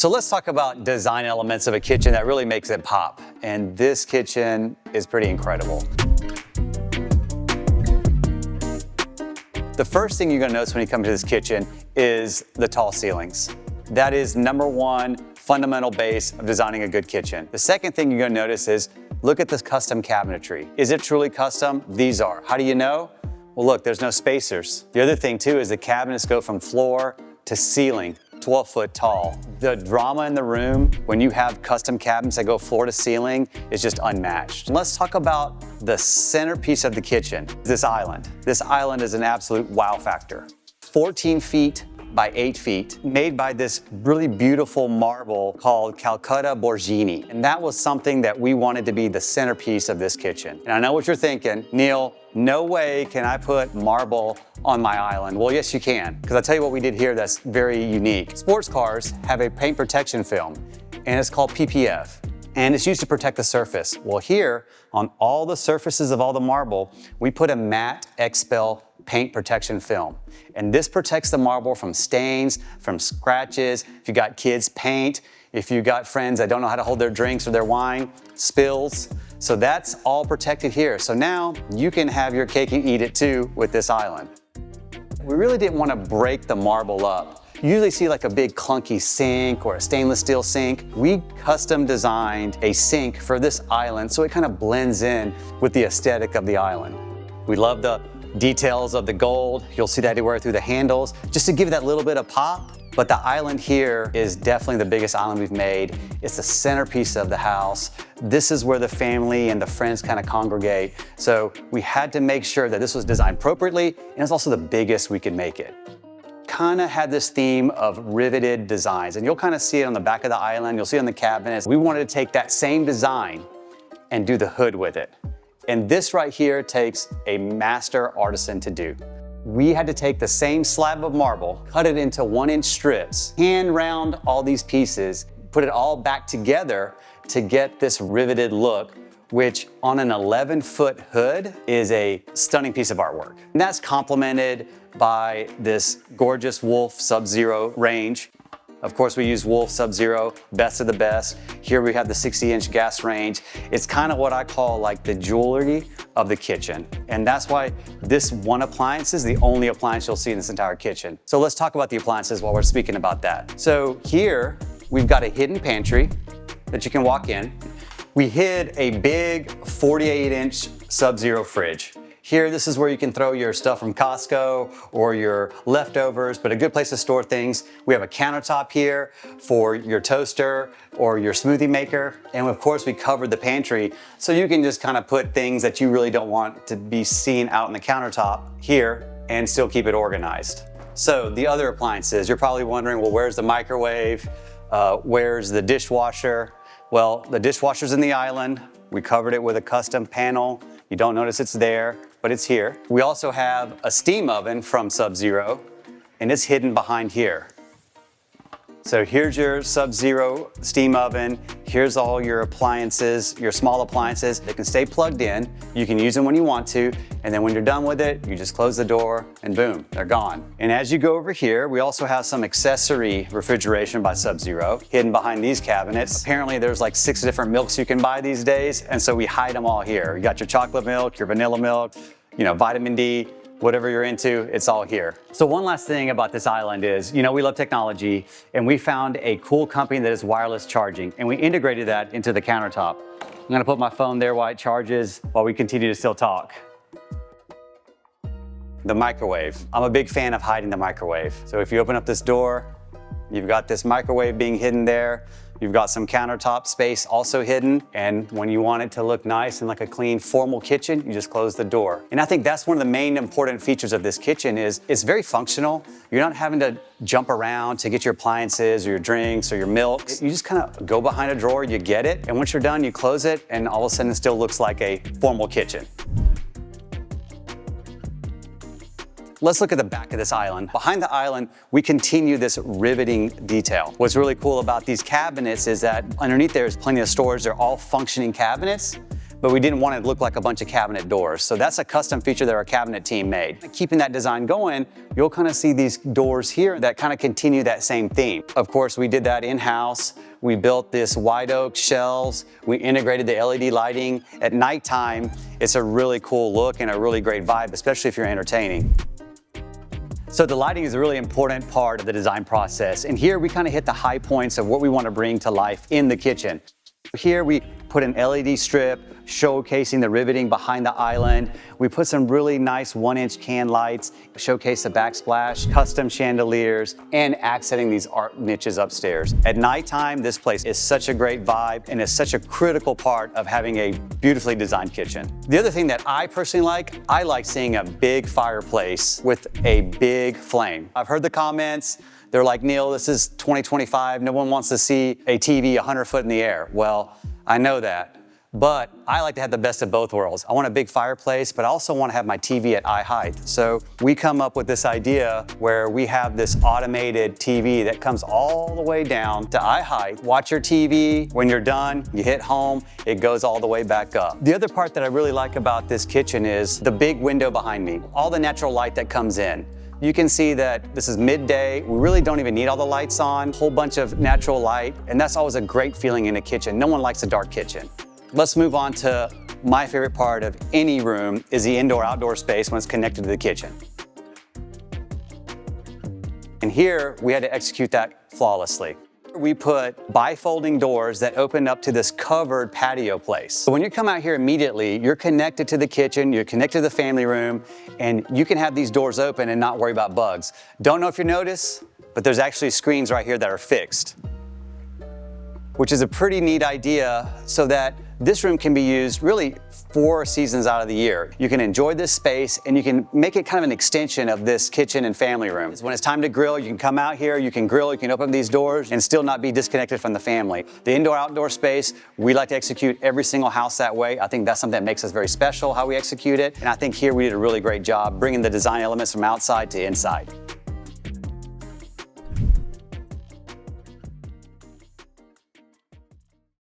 So let's talk about design elements of a kitchen that really makes it pop. And this kitchen is pretty incredible. The first thing you're gonna notice when you come to this kitchen is the tall ceilings. That is number one fundamental base of designing a good kitchen. The second thing you're gonna notice is, look at this custom cabinetry. Is it truly custom? These are. How do you know? Well, look, there's no spacers. The other thing too is the cabinets go from floor to ceiling, 12 foot tall. The drama in the room when you have custom cabinets that go floor to ceiling is just unmatched. Let's talk about the centerpiece of the kitchen, this island. This island is an absolute wow factor. 14 feet by 8 feet, made by this really beautiful marble called Calacatta Borghini. And that was something that we wanted to be the centerpiece of this kitchen. And I know what you're thinking, Neal, no way can I put marble on my island. Well, yes, you can, because I'll tell you what we did here that's very unique. Sports cars have a paint protection film, and it's called PPF, and it's used to protect the surface. Well, here, on all the surfaces of all the marble, we put a matte Expel paint protection film. And this protects the marble from stains, from scratches, if you got kids, paint, if you got friends that don't know how to hold their drinks or their wine, spills. So that's all protected here. So now you can have your cake and eat it too with this island. We really didn't want to break the marble up. You usually see like a big clunky sink or a stainless steel sink. We custom designed a sink for this island so it kind of blends in with the aesthetic of the island. We love the details of the gold. You'll see that anywhere through the handles, just to give it that little bit of pop. But the island here is definitely the biggest island we've made. It's the centerpiece of the house. This is where the family and the friends kind of congregate. So we had to make sure that this was designed appropriately, and it's also the biggest we could make it. Kind of had this theme of riveted designs, and you'll kind of see it on the back of the island. You'll see it on the cabinets. We wanted to take that same design and do the hood with it. And this right here takes a master artisan to do. We had to take the same slab of marble, cut it into 1-inch strips, hand round all these pieces, put it all back together to get this riveted look, which on an 11-foot hood is a stunning piece of artwork. And that's complemented by this gorgeous Wolf Sub-Zero range. Of course, we use Wolf Sub-Zero, best of the best. Here we have the 60-inch gas range. It's kind of what I call like the jewelry of the kitchen. And that's why this one appliance is the only appliance you'll see in this entire kitchen. So let's talk about the appliances while we're speaking about that. So here, we've got a hidden pantry that you can walk in. We hid a big 48-inch Sub-Zero fridge. Here, this is where you can throw your stuff from Costco or your leftovers, but a good place to store things. We have a countertop here for your toaster or your smoothie maker. And of course, we covered the pantry so you can just kind of put things that you really don't want to be seen out on the countertop here and still keep it organized. So the other appliances, you're probably wondering, well, where's the microwave? Where's the dishwasher? Well, the dishwasher's in the island. We covered it with a custom panel. You don't notice it's there, but it's here. We also have a steam oven from Sub-Zero, and it's hidden behind here. So here's your Sub-Zero steam oven. Here's all your appliances, your small appliances. They can stay plugged in. You can use them when you want to, and then when you're done with it, you just close the door and boom, they're gone. And as you go over here, we also have some accessory refrigeration by Sub-Zero hidden behind these cabinets. Apparently there's like 6 different milks you can buy these days, and so we hide them all here. You got your chocolate milk, your vanilla milk, you know, vitamin D, whatever you're into, it's all here. So one last thing about this island is, you know, we love technology, and we found a cool company that is wireless charging, and we integrated that into the countertop. I'm gonna put my phone there while it charges while we continue to still talk. The microwave. I'm a big fan of hiding the microwave. So if you open up this door, you've got this microwave being hidden there. You've got some countertop space also hidden. And when you want it to look nice and like a clean, formal kitchen, you just close the door. And I think that's one of the main important features of this kitchen is it's very functional. You're not having to jump around to get your appliances or your drinks or your milks. You just kind of go behind a drawer, you get it. And once you're done, you close it, and all of a sudden it still looks like a formal kitchen. Let's look at the back of this island. Behind the island, we continue this riveting detail. What's really cool about these cabinets is that underneath there is plenty of storage. They're all functioning cabinets, but we didn't want it to look like a bunch of cabinet doors. So that's a custom feature that our cabinet team made. Keeping that design going, you'll kind of see these doors here that kind of continue that same theme. Of course, we did that in-house. We built this white oak shelves. We integrated the LED lighting. At nighttime, it's a really cool look and a really great vibe, especially if you're entertaining. So the lighting is a really important part of the design process. And here we kind of hit the high points of what we want to bring to life in the kitchen. Here we put an LED strip showcasing the riveting behind the island. We put some really nice 1-inch can lights, showcase the backsplash, custom chandeliers, and accenting these art niches upstairs. At nighttime, this place is such a great vibe and is such a critical part of having a beautifully designed kitchen. The other thing that I personally like, I like seeing a big fireplace with a big flame. I've heard the comments. They're like, Neal, this is 2025. No one wants to see a TV 100 foot in the air. Well, I know that, but I like to have the best of both worlds. I want a big fireplace, but I also want to have my TV at eye height. So we come up with this idea where we have this automated TV that comes all the way down to eye height. Watch your TV. When you're done, you hit home, it goes all the way back up. The other part that I really like about this kitchen is the big window behind me, all the natural light that comes in. You can see that this is midday. We really don't even need all the lights on, a whole bunch of natural light, and that's always a great feeling in a kitchen. No one likes a dark kitchen. Let's move on to my favorite part of any room is the indoor-outdoor space when it's connected to the kitchen. And here, we had to execute that flawlessly. We put bifolding doors that open up to this covered patio place. So when you come out here immediately, you're connected to the kitchen, you're connected to the family room, and you can have these doors open and not worry about bugs. Don't know if you notice, but there's actually screens right here that are fixed, which is a pretty neat idea so that this room can be used really 4 seasons out of the year. You can enjoy this space and you can make it kind of an extension of this kitchen and family room. When it's time to grill, you can come out here, you can grill, you can open these doors and still not be disconnected from the family. The indoor-outdoor space, we like to execute every single house that way. I think that's something that makes us very special, how we execute it. And I think here we did a really great job bringing the design elements from outside to inside.